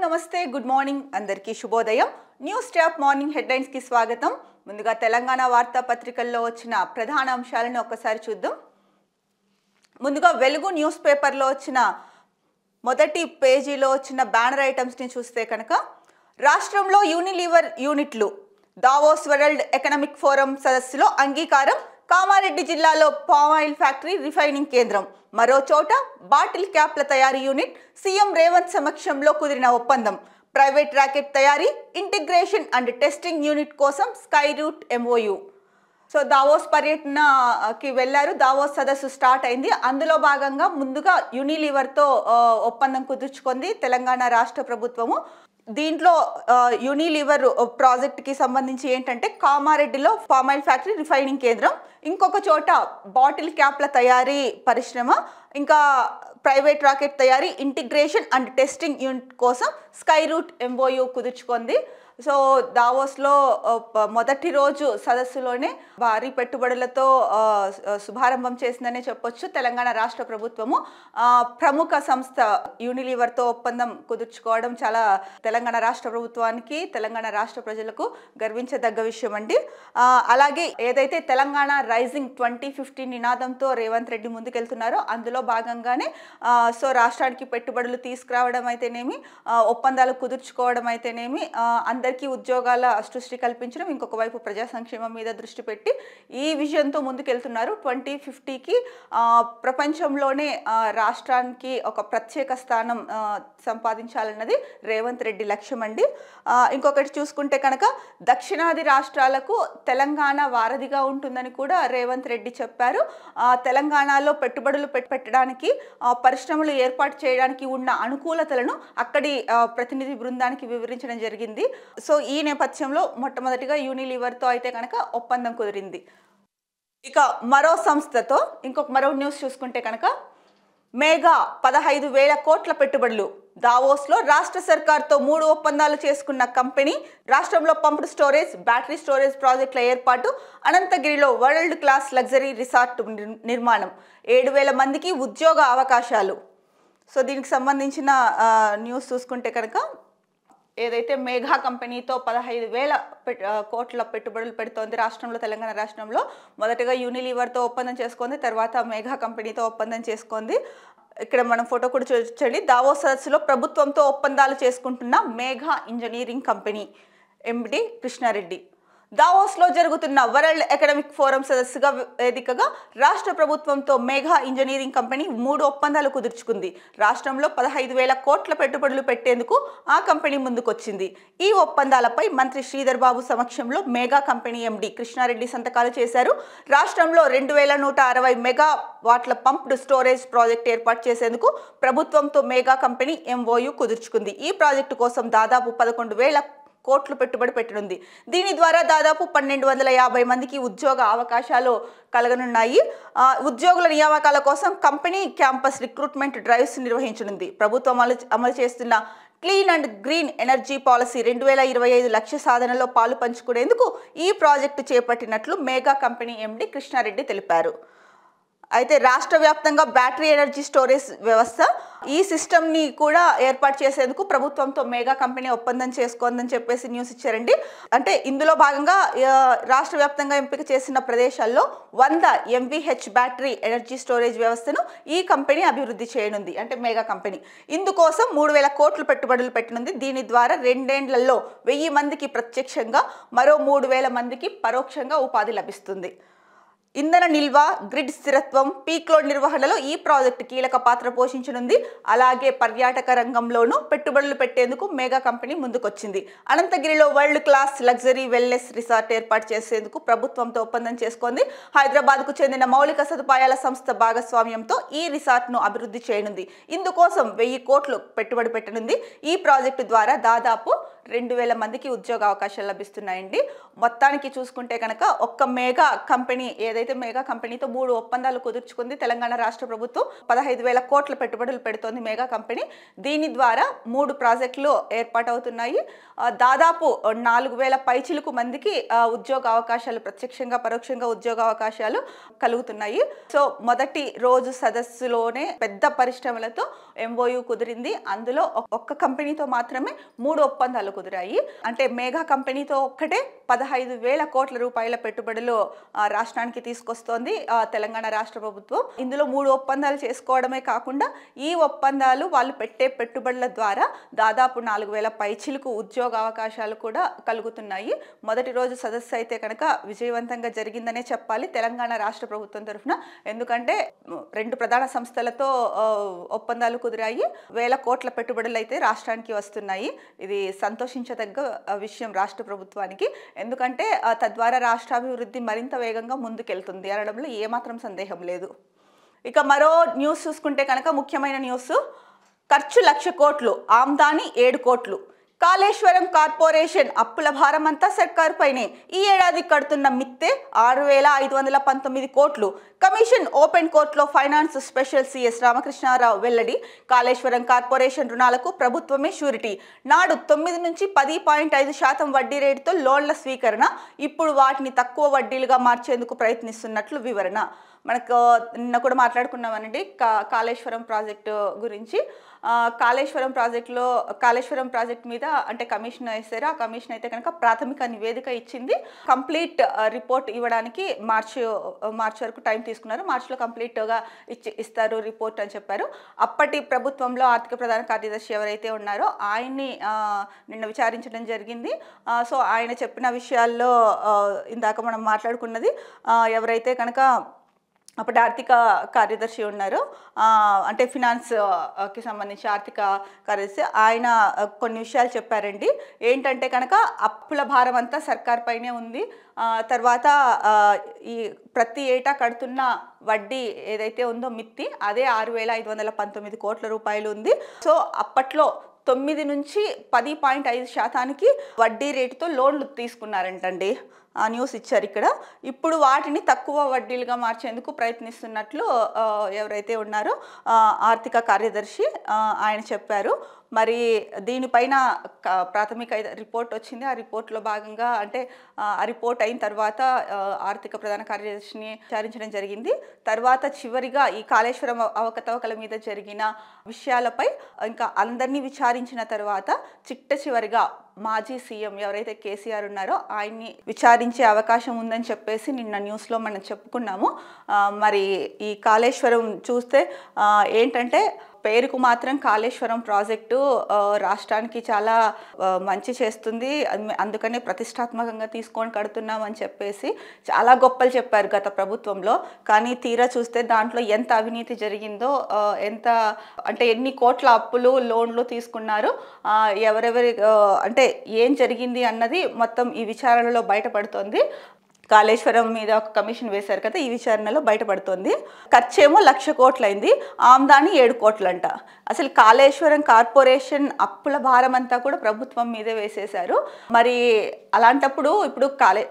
నమస్తే good morning అందరికీ శుభోదయం న్యూస్ ట్యాప్ మార్నింగ్ హెడ్లైన్స్ కి స్వాగతం ముందుగా తెలంగాణ వార్తాపత్రికల్లో వచ్చిన ప్రధాన అంశాలను ఒకసారి చూద్దాం ముందుగా వెలుగు న్యూస్ పేపర్లో వచ్చిన మొదటి పేజీలో వచ్చిన బ్యానర్ ఐటమ్స్ ని చూస్తే కనుక రాష్ట్రంలో యూనిలీవర్ యూనిట్లు దావోస్ వరల్డ్ ఎకనామిక్ ఫోరం సదస్సులో అంగీకారం కామారెడ్డి జిల్లాలో పామ్ ఆయిల్ ఫ్యాక్టరీ రిఫైనింగ్ కేంద్రం మరో చోట బాటిల్ క్యాప్ల తయారీ యూనిట్ సీఎం రేవంత్ సమక్షంలో కుదిరిన ఒప్పందం ప్రైవేట్ రాకెట్ తయారీ ఇంటిగ్రేషన్ అండ్ టెస్టింగ్ యూనిట్ కోసం Skyroot MOU so Davos పర్యటనకి వెళ్ళారు దావోస్ సదస్సు స్టార్ట్ అయింది అందులో భాగంగా ముందుగా యూనిలీవర్తో ఒప్పందం కుదుర్చుకుంది తెలంగాణ రాష్ట్ర ప్రభుత్వము దీంట్లో యూనిలీవర్ ప్రాజెక్ట్కి సంబంధించి ఏంటంటే కామారెడ్డిలో పామ్ ఆయిల్ ఫ్యాక్టరీ రిఫైనింగ్ కేంద్రం ఇంకొక చోట బాటిల్ క్యాప్ల తయారీ పరిశ్రమ ఇంకా ప్రైవేట్ రాకెట్ తయారీ ఇంటిగ్రేషన్ అండ్ టెస్టింగ్ యూనిట్ కోసం స్కై రూట్ ఎంఓయు కుదుర్చుకుంది సో దావోస్లో మొదటి రోజు సదస్సులోనే భారీ పెట్టుబడులతో శుభారంభం చేసిందనే చెప్పొచ్చు తెలంగాణ రాష్ట్ర ప్రభుత్వము ప్రముఖ సంస్థ యూనిలీవర్తో ఒప్పందం కుదుర్చుకోవడం చాలా తెలంగాణ రాష్ట్ర ప్రభుత్వానికి తెలంగాణ రాష్ట్ర ప్రజలకు గర్వించదగ్గ విషయం అండి అలాగే ఏదైతే తెలంగాణ రైజింగ్ 2050 నినాదంతో రేవంత్ రెడ్డి ముందుకెళ్తున్నారో అందులో భాగంగానే సో రాష్ట్రానికి పెట్టుబడులు తీసుకురావడం అయితేనేమి ఒప్పందాలు కుదుర్చుకోవడం అయితేనేమి అందరికీ ఉద్యోగాల సృష్టి కల్పించడం ఇంకొక వైపు ప్రజా సంక్షేమం మీద దృష్టి పెట్టి ఈ విజన్తో ముందుకెళ్తున్నారు 2050కి ప్రపంచంలోనే రాష్ట్రానికి ఒక ప్రత్యేక స్థానం సంపాదించాలన్నది రేవంత్ రెడ్డి లక్ష్యం అండి ఇంకొకటి చూసుకుంటే కనుక దక్షిణాది రాష్ట్రాలకు తెలంగాణ వారధిగా ఉంటుందని కూడా రేవంత్ రెడ్డి చెప్పారు తెలంగాణలో పెట్టుబడులు పెట్టడానికి పరిశ్రమలు ఏర్పాటు చేయడానికి ఉన్న అనుకూలతలను అక్కడి ప్రతినిధి బృందానికి వివరించడం జరిగింది సో ఈ నేపథ్యంలో మొట్టమొదటిగా యూనిలీవర్తో అయితే కనుక ఒప్పందం కుదిరింది ఇక మరో సంస్థతో మరో న్యూస్ చూసుకుంటే కనుక మేఘా 15,000 కోట్ల పెట్టుబడులు దావోస్లో రాష్ట్ర సర్కార్తో 3 ఒప్పందాలు చేసుకున్న కంపెనీ రాష్ట్రంలో పంప్డ్ స్టోరేజ్ బ్యాటరీ స్టోరేజ్ ప్రాజెక్టుల ఏర్పాటు అనంతగిరిలో వరల్డ్ క్లాస్ లగ్జరీ రిసార్ట్ నిర్మాణం 7,000 మందికి ఉద్యోగ అవకాశాలు సో దీనికి సంబంధించిన న్యూస్ చూసుకుంటే కనుక ఏదైతే మేఘా కంపెనీతో 15,000 కోట్ల పెట్టుబడులు పెడుతోంది రాష్ట్రంలో తెలంగాణ రాష్ట్రంలో మొదటగా యూనిలీవర్తో ఒప్పందం చేసుకుంది తర్వాత మేఘా కంపెనీతో ఒప్పందం చేసుకుంది ఇక్కడ మనం ఫోటో కూడా చూడండి దావోస్ సదస్సులో ప్రభుత్వంతో ఒప్పందాలు చేసుకుంటున్న Megha engineering company MD Krishna Reddy దావోస్లో జరుగుతున్న వరల్డ్ ఎకనామిక్ ఫోరం సదస్సుగా వేదికగా రాష్ట్ర ప్రభుత్వంతో మేఘా ఇంజనీరింగ్ కంపెనీ 3 ఒప్పందాలు కుదుర్చుకుంది రాష్ట్రంలో 15,000 కోట్ల పెట్టుబడులు పెట్టేందుకు ఆ కంపెనీ ముందుకొచ్చింది ఈ ఒప్పందాలపై మంత్రి శ్రీధర్ బాబు సమక్షంలో మేఘా కంపెనీ ఎండి కృష్ణారెడ్డి సంతకాలు చేశారు రాష్ట్రంలో 2,160 మెగావాట్ల పంప్డ్ స్టోరేజ్ ప్రాజెక్ట్ ఏర్పాటు చేసేందుకు ప్రభుత్వంతో మేఘా కంపెనీ ఎంఓయు కుదుర్చుకుంది ఈ ప్రాజెక్టు కోసం దాదాపు 11,000 కోట్లు పెట్టుబడి పెట్టనుంది దీని ద్వారా దాదాపు 1,250 మందికి ఉద్యోగ అవకాశాలు కలగనున్నాయి ఉద్యోగుల నియామకాల కోసం కంపెనీ క్యాంపస్ రిక్రూట్మెంట్ డ్రైవ్స్ నిర్వహించనుంది ప్రభుత్వం అమలు చేస్తున్న clean and green energy policy 2025 లక్ష్య సాధనలో పాలు పంచుకునేందుకు ఈ ప్రాజెక్టు చేపట్టినట్లు మేఘా కంపెనీ ఎండి కృష్ణారెడ్డి తెలిపారు అయితే రాష్ట్ర వ్యాప్తంగా బ్యాటరీ ఎనర్జీ స్టోరేజ్ వ్యవస్థ ఈ సిస్టమ్ని కూడా ఏర్పాటు చేసేందుకు ప్రభుత్వంతో మేఘా కంపెనీ ఒప్పందం చేసుకోందని చెప్పేసి న్యూస్ ఇచ్చారండి అంటే ఇందులో భాగంగా రాష్ట్ర వ్యాప్తంగా ఎంపిక చేసిన ప్రదేశాల్లో 100 MVH బ్యాటరీ ఎనర్జీ స్టోరేజ్ వ్యవస్థను ఈ కంపెనీ అభివృద్ధి చేయనుంది అంటే మేఘా కంపెనీ ఇందుకోసం 3,000 కోట్లు పెట్టుబడులు పెట్టనుంది దీని ద్వారా 2 ఏళ్లలో 1,000 మందికి ప్రత్యక్షంగా మరో 3,000 మందికి పరోక్షంగా ఉపాధి లభిస్తుంది ఇంధన నిల్వ గ్రిడ్ స్థిరత్వం పీక్ లోడ్ నిర్వహణలో ఈ ప్రాజెక్టు కీలక పాత్ర పోషించనుంది అలాగే పర్యాటక రంగంలోనూ పెట్టుబడులు పెట్టేందుకు మేఘా కంపెనీ ముందుకొచ్చింది అనంతగిరిలో world class luxury wellness resort ఏర్పాటు చేసేందుకు ప్రభుత్వంతో ఒప్పందం చేసుకుంది హైదరాబాద్కు చెందిన మౌలిక సదుపాయాల సంస్థ భాగస్వామ్యంతో ఈ రిసార్ట్ను అభివృద్ధి చేయనుంది ఇందుకోసం 1,000 కోట్లు పెట్టుబడి పెట్టనుంది ఈ ప్రాజెక్టు ద్వారా దాదాపు 2000 మందికి ఉద్యోగ అవకాశాలు లభిస్తున్నాయండి. మొత్తానికి చూసుకుంటే కనుక ఒక్క మెగా కంపెనీ ఏదైతే మెగా కంపెనీతో 3 ఒప్పందాలు కుదుర్చుకుంది తెలంగాణ రాష్ట్ర ప్రభుత్వం. 15,000 కోట్ల పెట్టుబడులు పెడుతోంది మెగా కంపెనీ. దీని ద్వారా 3 ప్రాజెక్టులు ఏర్పాటవుతున్నాయి. దాదాపు 4,000 పైచిలుకు మందికి ఉద్యోగ అవకాశాలు ప్రత్యక్షంగా పరోక్షంగా ఉద్యోగ అవకాశాలు కలుగుతున్నాయి. సో మొదటి రోజు సదస్సులోనే పెద్ద పరిశ్రమలతో MOU కుదిరింది. అందులో ఒక్క కంపెనీతో మాత్రమే 3 ఒప్పందాలు కుదిరాయి. అంటే మెగా కంపెనీతో ఒక్కటే 15,000 కోట్ల రూపాయల పెట్టుబడులు రాష్ట్రానికి తీసుకొస్తోంది తెలంగాణ రాష్ట్ర ప్రభుత్వం. ఇందులో 3 ఒప్పందాలు చేసుకోవడమే కాకుండా ఈ ఒప్పందాలు వాళ్ళు పెట్టే పెట్టుబడుల ద్వారా దాదాపు 4,000 పైచిలుకు ఉద్యోగ అవకాశాలు కూడా కలుగుతున్నాయి. మొదటి రోజు సదస్సు అయితే కనుక విజయవంతంగా జరిగిందనే చెప్పాలి తెలంగాణ రాష్ట్ర ప్రభుత్వం తరఫున. ఎందుకంటే 2 ప్రధాన సంస్థలతో ఒప్పందాలు కుదిరాయి. 1,000 కోట్ల పెట్టుబడులు అయితే రాష్ట్రానికి వస్తున్నాయి. ఇది సంతోషించదగ్గ విషయం రాష్ట్ర ప్రభుత్వానికి. ఎందుకంటే తద్వారా రాష్ట్రాభివృద్ధి మరింత వేగంగా ముందుకెళ్తుంది అనడంలో ఏమాత్రం సందేహం లేదు. ఇక మరో న్యూస్ చూసుకుంటే కనుక ముఖ్యమైన న్యూస్, ఖర్చు 1,00,000 కోట్లు, ఆమ్దాని 7 కోట్లు. కాళేశ్వరం కార్పొరేషన్ అప్పుల భారం అంతా సర్కారు పైనే. ఈ ఏడాది కడుతున్న మిత్తే 6,519 కోట్లు. కమిషన్ ఓపెన్ కోర్టులో ఫైనాన్స్ స్పెషల్ CS రామకృష్ణారావు వెల్లడి. కాళేశ్వరం కార్పొరేషన్ రుణాలకు ప్రభుత్వమే షూరిటీ. నాడు 9 నుంచి 10.5% వడ్డీ రేటుతో లోన్ల స్వీకరణ. ఇప్పుడు వాటిని తక్కువ వడ్డీలుగా మార్చేందుకు ప్రయత్నిస్తున్నట్లు వివరణ. మనకు నిన్న కూడా మాట్లాడుకున్నామనండి కాళేశ్వరం ప్రాజెక్టు గురించి. కాళేశ్వరం ప్రాజెక్ట్ మీద అంటే కమిషన్ వేశారు. ఆ కమిషన్ అయితే కనుక ప్రాథమిక నివేదిక ఇచ్చింది. కంప్లీట్ రిపోర్ట్ ఇవ్వడానికి మార్చ్ వరకు టైం తీసుకున్నారు. మార్చిలో కంప్లీట్గా ఇస్తారు రిపోర్ట్ అని చెప్పారు. అప్పటి ప్రభుత్వంలో ఆర్థిక ప్రధాన కార్యదర్శి ఎవరైతే ఉన్నారో ఆయన్ని నిన్న విచారించడం జరిగింది. సో ఆయన చెప్పిన విషయాల్లో ఇందాక మనం మాట్లాడుకున్నది ఎవరైతే కనుక అప్పటి ఆర్థిక కార్యదర్శి ఉన్నారు, అంటే ఫినాన్స్కి సంబంధించి ఆర్థిక కార్యదర్శి, ఆయన కొన్ని విషయాలు చెప్పారండి. ఏంటంటే కనుక అప్పుల భారం అంతా సర్కార్ పైనే ఉంది. తర్వాత ఈ ప్రతి ఏటా కడుతున్న వడ్డీ ఏదైతే ఉందో మిత్తి అదే 6,519 కోట్ల రూపాయలు ఉంది. సో అప్పట్లో 9 నుంచి 10.5% వడ్డీ రేటుతో లోన్లు తీసుకున్నారంటండి. ఆ న్యూస్ ఇచ్చారు ఇక్కడ. ఇప్పుడు వాటిని తక్కువ వడ్డీలుగా మార్చేందుకు ప్రయత్నిస్తున్నట్లు ఎవరైతే ఉన్నారో ఆర్థిక కార్యదర్శి ఆయన చెప్పారు. మరి దీనిపైన ప్రాథమిక రిపోర్ట్ వచ్చింది. ఆ రిపోర్ట్లో భాగంగా అంటే ఆ రిపోర్ట్ అయిన తర్వాత ఆర్థిక ప్రధాన కార్యదర్శిని విచారించడం జరిగింది. తర్వాత చివరిగా ఈ కాళేశ్వరం అవకతవకల మీద జరిగిన విషయాలపై ఇంకా అందరినీ విచారించిన తర్వాత చివరిగా మాజీ సీఎం ఎవరైతే కేసీఆర్ ఉన్నారో ఆయన్ని విచారించే అవకాశం ఉందని చెప్పేసి నిన్న న్యూస్లో మనం చెప్పుకున్నాము. మరి ఈ కాళేశ్వరం చూస్తే ఏంటంటే పేరుకు మాత్రం కాళేశ్వరం ప్రాజెక్టు రాష్ట్రానికి చాలా మంచి చేస్తుంది, అందుకనే ప్రతిష్టాత్మకంగా తీసుకొని కడుతున్నామని చెప్పేసి చాలా గొప్పలు చెప్పారు గత ప్రభుత్వంలో. కానీ తీరా చూస్తే దాంట్లో ఎంత అవినీతి జరిగిందో, ఎంత అంటే ఎన్ని కోట్ల అప్పులు లోన్లు తీసుకున్నారు, ఎవరెవరి అంటే ఏం జరిగింది అన్నది మొత్తం ఈ విచారణలో బయటపడుతోంది. కాళేశ్వరం మీద ఒక కమిషన్ వేశారు కదా, ఈ విచారణలో బయటపడుతోంది. ఖర్చేమో 1,00,000 కోట్లయింది, ఆమ్దాని 7 కోట్లంట. అసలు కాళేశ్వరం కార్పొరేషన్ అప్పుల భారం అంతా కూడా ప్రభుత్వం మీదే వేసేశారు. మరి అలాంటప్పుడు ఇప్పుడు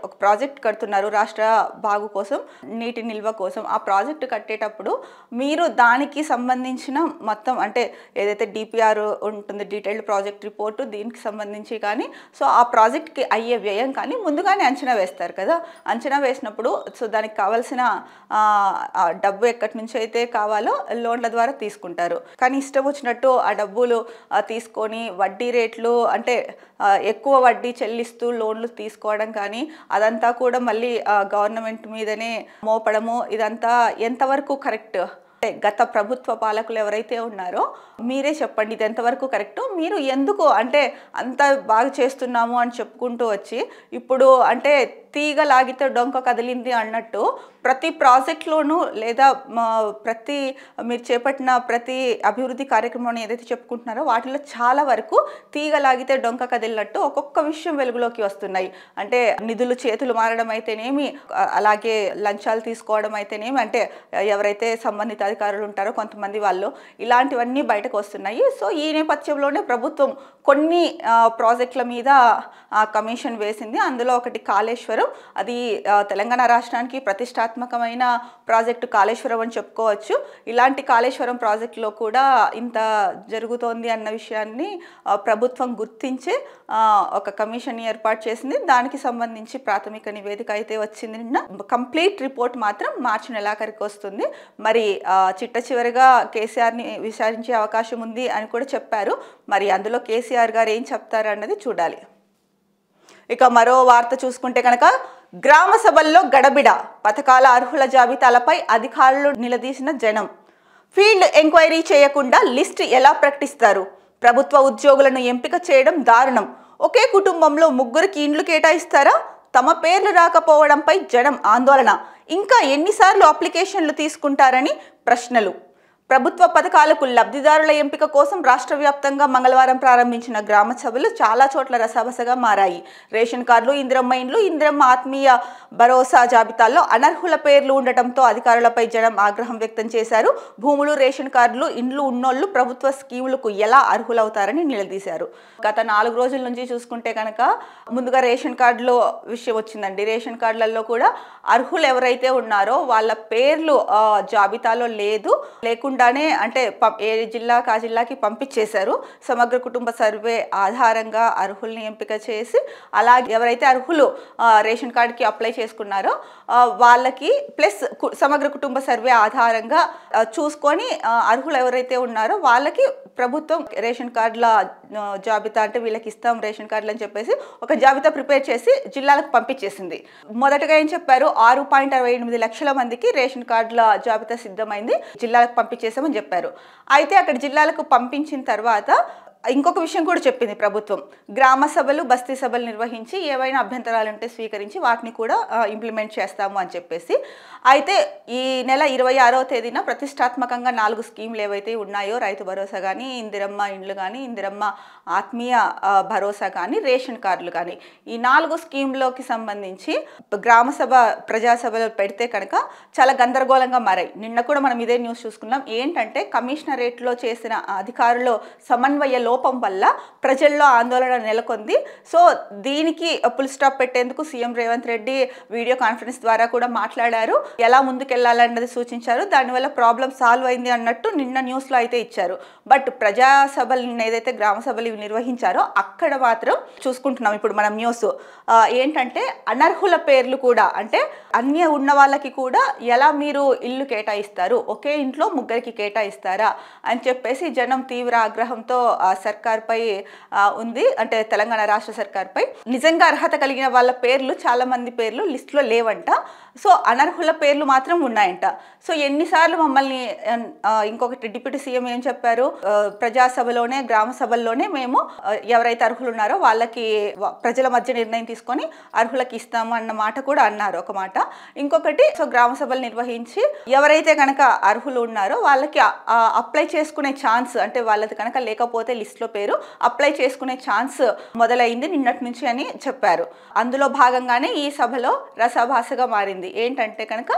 ఒక ప్రాజెక్ట్ కడుతున్నారు రాష్ట్ర బాగు కోసం, నీటి నిల్వ కోసం. ఆ ప్రాజెక్టు కట్టేటప్పుడు మీరు దానికి సంబంధించిన మొత్తం అంటే ఏదైతే DPR ఉంటుంది, డీటెయిల్డ్ ప్రాజెక్ట్ రిపోర్టు, దీనికి సంబంధించి కానీ సో ఆ ప్రాజెక్ట్కి అయ్యే వ్యయం కానీ ముందుగానే అంచనా వేస్తారు కదా. అంచనా వేసినప్పుడు సో దానికి కావాల్సిన డబ్బు ఎక్కడి నుంచి అయితే కావాలో లోన్ల ద్వారా తీసుకుంటారు. కానీ ఇష్టం వచ్చినట్టు ఆ డబ్బులు తీసుకొని వడ్డీ రేట్లు అంటే ఎక్కువ వడ్డీ చెల్లిస్తూ లోన్లు తీసుకోవడం కానీ అదంతా కూడా మళ్ళీ గవర్నమెంట్ మీదనే మోపడము, ఇదంతా ఎంతవరకు కరెక్ట్? అంటే గత ప్రభుత్వ పాలకులు ఎవరైతే ఉన్నారో మీరే చెప్పండి, ఇది ఎంతవరకు కరెక్టు? మీరు ఎందుకు అంటే అంత బాగా చేస్తున్నాము అని చెప్పుకుంటూ వచ్చి ఇప్పుడు అంటే తీగ లాగితే డొంక కదిలింది అన్నట్టు ప్రతి ప్రాజెక్ట్లోనూ లేదా మీరు చేపట్టిన ప్రతి అభివృద్ధి కార్యక్రమాన్ని ఏదైతే చెప్పుకుంటున్నారో వాటిలో చాలా వరకు తీగ లాగితే డొంక కదిలినట్టు ఒక్కొక్క విషయం వెలుగులోకి వస్తున్నాయి. అంటే నిధులు చేతులు మారడం అయితేనేమి, అలాగే లంచాలు తీసుకోవడం అయితేనేమి, అంటే ఎవరైతే సంబంధిత అధికారులు ఉంటారో కొంతమంది వాళ్ళు ఇలాంటివన్నీ బయటకు వస్తున్నాయి. సో ఈ నేపథ్యంలోనే ప్రభుత్వం కొన్ని ప్రాజెక్టుల మీద కమిషన్ వేసింది. అందులో ఒకటి కాళేశ్వరం. అది తెలంగాణ రాష్ట్రానికి ప్రతిష్టాత్మకమైన ప్రాజెక్టు కాళేశ్వరం అని చెప్పుకోవచ్చు. ఇలాంటి కాళేశ్వరం ప్రాజెక్టులో కూడా ఇంత జరుగుతోంది అన్న విషయాన్ని ప్రభుత్వం గుర్తించి ఒక కమిషన్ ఏర్పాటు చేసింది. దానికి సంబంధించి ప్రాథమిక నివేదిక అయితే వచ్చింది నిన్న. కంప్లీట్ రిపోర్ట్ మాత్రం మార్చి నెలాఖరికి వస్తుంది. మరి చిట్ట చివరిగా కేసీఆర్ని విచారించే అవకాశం ఉంది అని కూడా చెప్పారు. మరి అందులో కేసీఆర్ గారు ఏం చెప్తారు అన్నది చూడాలి. ఇక మరో వార్త చూసుకుంటే కనుక గ్రామ సభల్లో గడబిడ, పథకాల అర్హుల జాబితాలపై అధికారులు నిలదీసిన జనం. ఫీల్డ్ ఎంక్వైరీ చేయకుండా లిస్ట్ ఎలా ప్రకటిస్తారు? ప్రభుత్వ ఉద్యోగులను ఎంపిక చేయడం దారుణం. ఒకే కుటుంబంలో 3కి ఇండ్లు కేటాయిస్తారా? తమ పేర్లు రాకపోవడంపై జనం ఆందోళన. ఇంకా ఎన్నిసార్లు అప్లికేషన్లు తీసుకుంటారని ప్రశ్నలు. ప్రభుత్వ పథకాలకు లబ్ధిదారుల ఎంపిక కోసం రాష్ట్ర వ్యాప్తంగా మంగళవారం ప్రారంభించిన గ్రామ సభలు చాలా చోట్ల రసాబసగా మారాయి. రేషన్ కార్డులు, ఇందిరమ్మ ఇండ్లు, ఇందిరమ్మ ఆత్మీయ భరోసా జాబితాల్లో అనర్హుల పేర్లు ఉండటంతో అధికారులపై జనం ఆగ్రహం వ్యక్తం చేశారు. భూములు, రేషన్ కార్డులు, ఇండ్లు ఉన్నోళ్లు ప్రభుత్వ స్కీములకు ఎలా అర్హులవుతారని నిలదీశారు. గత 4 రోజుల నుంచి చూసుకుంటే కనుక ముందుగా రేషన్ కార్డులో విషయం వచ్చిందండి. రేషన్ కార్డులలో కూడా అర్హులు ఎవరైతే ఉన్నారో వాళ్ళ పేర్లు జాబితాలో లేకుండానే అంటే ఏ జిల్లాకి ఆ జిల్లాకి పంపించేశారు. సమగ్ర కుటుంబ సర్వే ఆధారంగా అర్హుల్ని ఎంపిక చేసి అలాగే ఎవరైతే అర్హులు రేషన్ కార్డుకి అప్లై చేసుకున్నారో వాళ్ళకి ప్లస్ సమగ్ర కుటుంబ సర్వే ఆధారంగా చూసుకొని అర్హులు ఎవరైతే ఉన్నారో వాళ్ళకి ప్రభుత్వం రేషన్ కార్డుల జాబితా అంటే వీళ్ళకి ఇస్తాం రేషన్ కార్డులు అని చెప్పేసి ఒక జాబితా ప్రిపేర్ చేసి జిల్లాలకు పంపించేసింది. మొదటగా ఏం చెప్పారు, 6.68 లక్షల మందికి రేషన్ కార్డుల జాబితా సిద్ధమైంది, జిల్లాలకు పంపించేసామని చెప్పారు. అయితే అక్కడ జిల్లాలకు పంపించిన తర్వాత ఇంకొక విషయం కూడా చెప్పింది ప్రభుత్వం. గ్రామ సభలు, బస్తీ సభలు నిర్వహించి ఏవైనా అభ్యంతరాలు ఉంటే స్వీకరించి వాటిని కూడా ఇంప్లిమెంట్ చేస్తాము అని చెప్పేసి. అయితే ఈ నెల 26వ తేదీన ప్రతిష్టాత్మకంగా 4 స్కీములు ఏవైతే ఉన్నాయో, రైతు భరోసా కానీ, ఇందిరమ్మ ఇండ్లు కానీ, ఇందిరమ్మ ఆత్మీయ భరోసా కానీ, రేషన్ కార్డులు కానీ, ఈ 4 స్కీమ్లోకి సంబంధించి గ్రామ సభ, ప్రజాసభలు పెడితే కనుక చాలా గందరగోళంగా మారాయి. నిన్న కూడా మనం ఇదే న్యూస్ చూసుకున్నాం. ఏంటంటే కమిషనరేట్లో చేసిన అధికారులు సమన్వయ లోపం వల్ల ప్రజల్లో ఆందోళన నెలకొంది. సో దీనికి ఫుల్ స్టాప్ పెట్టేందుకు CM Revanth Reddy video conference ద్వారా కూడా మాట్లాడారు. ఎలా ముందుకెళ్లాలన్నది సూచించారు. దానివల్ల ప్రాబ్లం సాల్వ్ అయింది అన్నట్టు నిన్న న్యూస్లో అయితే ఇచ్చారు. బట్ ప్రజా సభలు ఏదైతే గ్రామ సభలు నిర్వహించారో అక్కడ మాత్రం చూసుకుంటున్నాం ఇప్పుడు మనం న్యూస్ ఏంటంటే అనర్హుల పేర్లు కూడా, అంటే అన్ని ఉన్న వాళ్ళకి కూడా ఎలా మీరు ఇల్లు కేటాయిస్తారు, ఒకే ఇంట్లో 3కి కేటాయిస్తారా అని చెప్పేసి జనం తీవ్ర ఆగ్రహంతో సర్కార్పై ఉంది. అంటే తెలంగాణ రాష్ట్ర సర్కార్పై. నిజంగా అర్హత కలిగిన వాళ్ళ పేర్లు, చాలా మంది పేర్లు లిస్టులో లేవంట. సో అనర్హుల పేర్లు మాత్రం ఉన్నాయంట. సో ఎన్నిసార్లు మమ్మల్ని ఇంకొకటి డిప్యూటీ సీఎం ఏం చెప్పారు, ప్రజాసభలోనే గ్రామ సభల్లోనే మేము ఎవరైతే అర్హులు ఉన్నారో వాళ్ళకి ప్రజల మధ్య నిర్ణయం తీసుకొని అర్హులకి ఇస్తాము అన్న మాట కూడా అన్నారు ఒక మాట. ఇంకొకటి సో గ్రామ సభలు నిర్వహించి ఎవరైతే కనుక అర్హులు ఉన్నారో వాళ్ళకి అప్లై చేసుకునే ఛాన్స్, అంటే వాళ్ళది కనుక లేకపోతే లిస్ట్లో పేరు అప్లై చేసుకునే ఛాన్స్ మొదలైంది నిన్నటి నుంచి అని చెప్పారు. అందులో భాగంగానే ఈ సభలో రసభాసగా మారింది. ఏంటంటే కనుక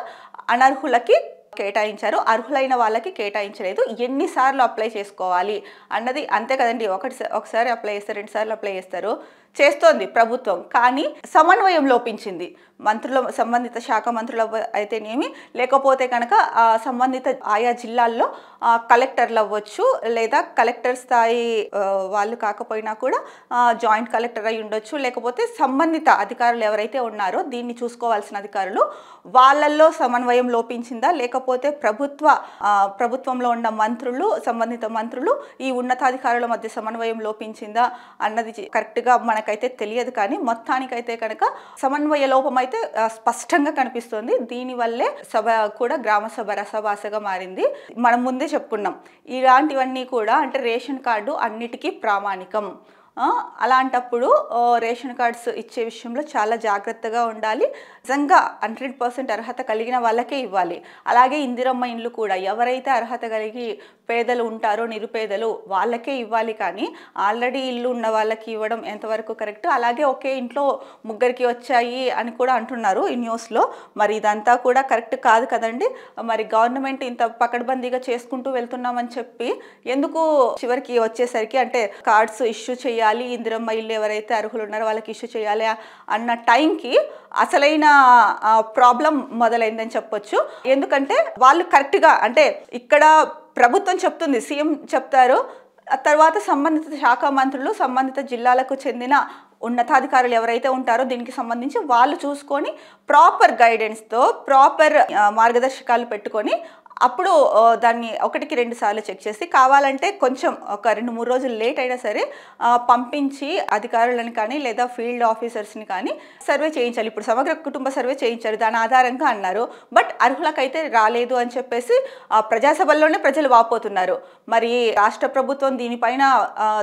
అనర్హులకి కేటాయించారు, అర్హులైన వాళ్ళకి కేటాయించలేదు. ఎన్నిసార్లు అప్లై చేసుకోవాలి అన్నది అంతే కదండి. ఒకసారి అప్లై చేస్తారు, 2 సార్లు అప్లై చేస్తోంది ప్రభుత్వం. కానీ సమన్వయం లోపించింది. సంబంధిత శాఖ మంత్రులు అయితేనేమి, లేకపోతే కనుక సంబంధిత ఆయా జిల్లాల్లో కలెక్టర్లు అవ్వచ్చు, లేదా కలెక్టర్ స్థాయి వాళ్ళు కాకపోయినా కూడా జాయింట్ కలెక్టర్ అయి ఉండొచ్చు, లేకపోతే సంబంధిత అధికారులు ఎవరైతే ఉన్నారో దీన్ని చూసుకోవాల్సిన అధికారులు వాళ్ళల్లో సమన్వయం లోపించిందా, లేకపోతే ప్రభుత్వంలో ఉన్న మంత్రులు, సంబంధిత మంత్రులు ఈ ఉన్నతాధికారుల మధ్య సమన్వయం లోపించిందా అన్నది కరెక్ట్గా మనకైతే తెలియదు. కానీ మొత్తానికైతే కనుక సమన్వయ లోపం అయితే స్పష్టంగా కనిపిస్తుంది. దీనివల్లే సభ కూడా గ్రామ సభ రసభాసగా మారింది. మనం ముందే చెప్పుకున్నాం, ఇలాంటివన్నీ కూడా అంటే రేషన్ కార్డు అన్నిటికీ ప్రామాణికం. అలాంటప్పుడు రేషన్ కార్డ్స్ ఇచ్చే విషయంలో చాలా జాగ్రత్తగా ఉండాలి. నిజంగా 100% అర్హత కలిగిన వాళ్ళకే ఇవ్వాలి. అలాగే ఇందిరమ్మ ఇండ్లు కూడా ఎవరైతే అర్హత కలిగి పేదలు ఉంటారో నిరుపేదలు వాళ్ళకే ఇవ్వాలి, కానీ ఆల్రెడీ ఇల్లు ఉన్న వాళ్ళకి ఇవ్వడం ఎంతవరకు కరెక్ట్? అలాగే ఒకే ఇంట్లో ముగ్గురికి వచ్చాయి అని కూడా అంటున్నారు ఈ న్యూస్లో. మరి ఇదంతా కూడా కరెక్ట్ కాదు కదండి. మరి గవర్నమెంట్ ఇంత పకడ్బందీగా చేసుకుంటూ వెళ్తున్నామని చెప్పి ఎందుకు చివరికి వచ్చేసరికి అంటే కార్డ్స్ ఇష్యూ చేయాలి, ఇందిరమ్మ ఇల్లు ఎవరైతే అర్హులు ఉన్నారో వాళ్ళకి ఇష్యూ చేయాలి అన్న టైంకి అసలైన ప్రాబ్లం మొదలైందని చెప్పొచ్చు. ఎందుకంటే వాళ్ళు కరెక్ట్గా అంటే ఇక్కడ ప్రభుత్వం చెప్తుంది, సీఎం చెప్తారు, తర్వాత సంబంధిత శాఖ మంత్రులు సంబంధిత జిల్లాలకు చెందిన ఉన్నతాధికారులు ఎవరైతే ఉంటారో దీనికి సంబంధించి వాళ్ళు చూసుకొని ప్రాపర్ గైడెన్స్తో ప్రాపర్ మార్గదర్శకాలు పెట్టుకొని అప్పుడు దాన్ని 1కి 2 సార్లు చెక్ చేసి కావాలంటే కొంచెం ఒక 2-3 రోజులు లేట్ అయినా సరే పంపించి అధికారులను కానీ లేదా ఫీల్డ్ ఆఫీసర్స్ని కానీ సర్వే చేయించాలి. ఇప్పుడు సమగ్ర కుటుంబ సర్వే చేయించారు, దాని ఆధారంగా అన్నారు. బట్ అర్హులకైతే రాలేదు అని చెప్పేసి ప్రజాసభల్లోనే ప్రజలు వాపోతున్నారు. మరి రాష్ట్ర ప్రభుత్వం దీనిపైన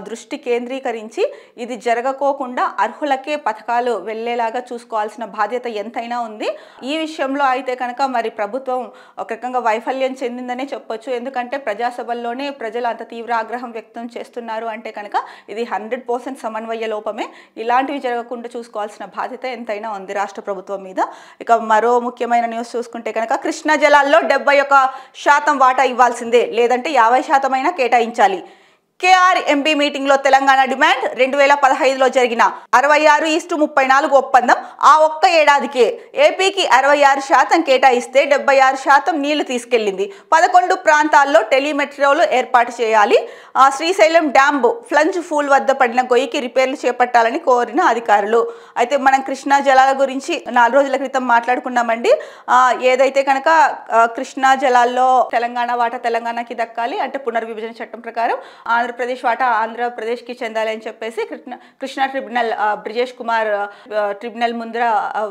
దృష్టి కేంద్రీకరించి ఇది జరగకోకుండా అర్హులకే పథకాలు వెళ్ళేలాగా చూసుకోవాల్సిన బాధ్యత ఎంతైనా ఉంది. ఈ విషయంలో అయితే కనుక మరి ప్రభుత్వం ఒక రకంగా వైఫల్యం చెందిందనే చెప్పొచ్చు. ఎందుకంటే ప్రజాసభల్లోనే ప్రజలు అంత తీవ్ర ఆగ్రహం వ్యక్తం చేస్తున్నారు అంటే కనుక ఇది 100% సమన్వయ లోపమే. ఇలాంటివి జరగకుండా చూసుకోవాల్సిన బాధ్యత ఎంతైనా ఉంది రాష్ట్ర ప్రభుత్వం మీద. ఇక మరో ముఖ్యమైన న్యూస్ చూసుకుంటే కనుక కృష్ణా జలాల్లో 71% వాటా ఇవ్వాల్సిందే, లేదంటే 50% కేటాయించాలి. KRMB మీటింగ్లో తెలంగాణ డిమాండ్. 2015లో జరిగిన 66:34 ఒప్పందం ఆ ఒక్క ఏడాదికే ఏపీకి 66% కేటాయిస్తే 76% నీళ్లు తీసుకెళ్లింది. 11 ప్రాంతాల్లో టెలిమెట్రోలు ఏర్పాటు చేయాలి. శ్రీశైలం డ్యామ్ ఫ్లంజ్ ఫూల్ వద్ద పడిన గొయ్యికి రిపేర్లు చేపట్టాలని కోరిన అధికారులు. అయితే మనం కృష్ణా జలాల గురించి 4 రోజుల క్రితం మాట్లాడుకున్నామండి. ఏదైతే కనుక కృష్ణా జలాల్లో తెలంగాణ వాటా తెలంగాణకి దక్కాలి అంటే పునర్విభజన చట్టం ప్రకారం ఆంధ్రప్రదేశ్ వాటా ఆంధ్రప్రదేశ్కి చెందాలి అని చెప్పేసి కృష్ణా ట్రిబ్యునల్ బ్రిజేష్ కుమార్ ట్రిబ్యునల్ ముందర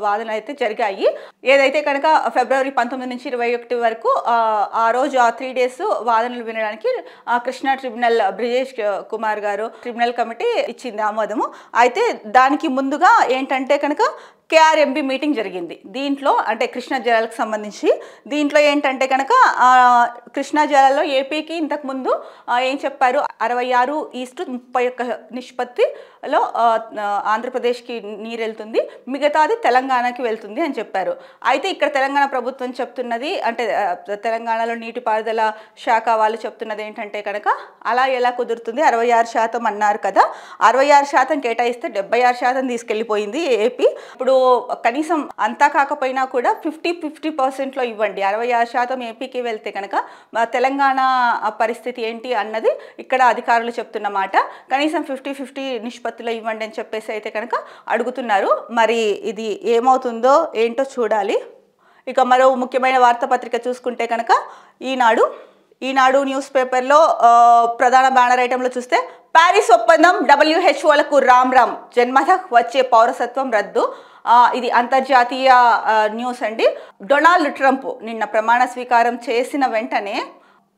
వాదన అయితే జరిగాయి. ఏదైతే కనుక ఫిబ్రవరి 19 నుంచి 21 వరకు ఆ రోజు 3 days వాదనలు వినడానికి కృష్ణా ట్రిబ్యునల్ బ్రిజేష్ కుమార్ గారు ట్రిబ్యునల్ కమిటీ ఇచ్చింది ఆమోదము. అయితే దానికి ముందుగా ఏంటంటే కనుక KRMB మీటింగ్ జరిగింది. దీంట్లో అంటే కృష్ణా జలాలకు సంబంధించి దీంట్లో ఏంటంటే కనుక కృష్ణా జలాల్లో ఏపీకి ఇంతకుముందు ఏం చెప్పారు, 66:31 నిష్పత్తిలో ఆంధ్రప్రదేశ్కి నీరు వెళ్తుంది, మిగతాది తెలంగాణకి వెళ్తుంది అని చెప్పారు. అయితే ఇక్కడ తెలంగాణ ప్రభుత్వం చెప్తున్నది అంటే తెలంగాణలో నీటిపారుదల శాఖ వాళ్ళు చెప్తున్నది ఏంటంటే కనుక అలా ఎలా కుదురుతుంది, 66% అన్నారు కదా, 66% కేటాయిస్తే 76% తీసుకెళ్ళిపోయింది ఏపీ. ఇప్పుడు కనీసం అంతా కాకపోయినా కూడా 50-50%లో ఇవ్వండి. 66% ఏపీకి వెళ్తే కనుక తెలంగాణ పరిస్థితి ఏంటి అన్నది ఇక్కడ అధికారులు చెప్తున్నమాట. కనీసం 50-50 నిష్పత్తిలో ఇవ్వండి అని చెప్పేసి అయితే కనుక అడుగుతున్నారు. మరి ఇది ఏమవుతుందో ఏంటో చూడాలి. ఇక మరో ముఖ్యమైన వార్తాపత్రిక చూసుకుంటే కనుక ఈనాడు న్యూస్ పేపర్లో ప్రధాన బ్యానర్ ఐటెంలో చూస్తే ప్యారిస్ ఒప్పందం WHOలకు రామ్ జన్మతక్ వచ్చే పౌరసత్వం రద్దు. ఇది అంతర్జాతీయ న్యూస్ అండి. డొనాల్డ్ ట్రంప్ నిన్న ప్రమాణ స్వీకారం చేసిన వెంటనే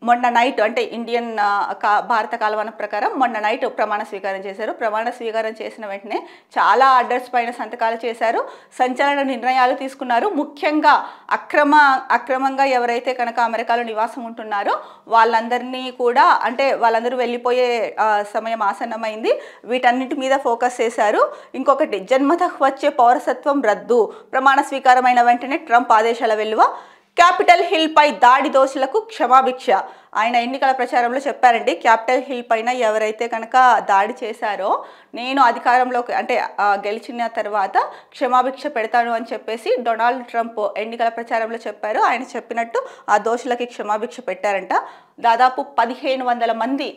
మొన్న నైట్ అంటే ఇండియన్ భారత కాలమానం ప్రకారం మొన్న నైట్ ప్రమాణ స్వీకారం చేశారు. ప్రమాణ స్వీకారం చేసిన వెంటనే చాలా ఆర్డర్స్ పైన సంతకాలు చేశారు, సంచలన నిర్ణయాలు తీసుకున్నారు. ముఖ్యంగా అక్రమంగా ఎవరైతే కనుక అమెరికాలో నివాసం ఉంటున్నారో వాళ్ళందరినీ కూడా అంటే వాళ్ళందరూ వెళ్ళిపోయే సమయం ఆసన్నమైంది. వీటన్నిటి మీద ఫోకస్ చేశారు. ఇంకొకటి జన్మతక్ వచ్చే పౌరసత్వం రద్దు. ప్రమాణ స్వీకారమైన వెంటనే ట్రంప్ ఆదేశాల వెలువ. క్యాపిటల్ హిల్ పై దాడి దోషులకు క్షమాభిక్ష. ఆయన ఎన్నికల ప్రచారంలో చెప్పారండి, క్యాపిటల్ హిల్ పైన ఎవరైతే కనుక దాడి చేశారో నేను అధికారంలోకి అంటే గెలిచిన తర్వాత క్షమాభిక్ష పెడతాను అని చెప్పేసి డొనాల్డ్ ట్రంప్ ఎన్నికల ప్రచారంలో చెప్పారు. ఆయన చెప్పినట్టు ఆ దోషులకి క్షమాభిక్ష పెట్టారంట. దాదాపు 1500 మంది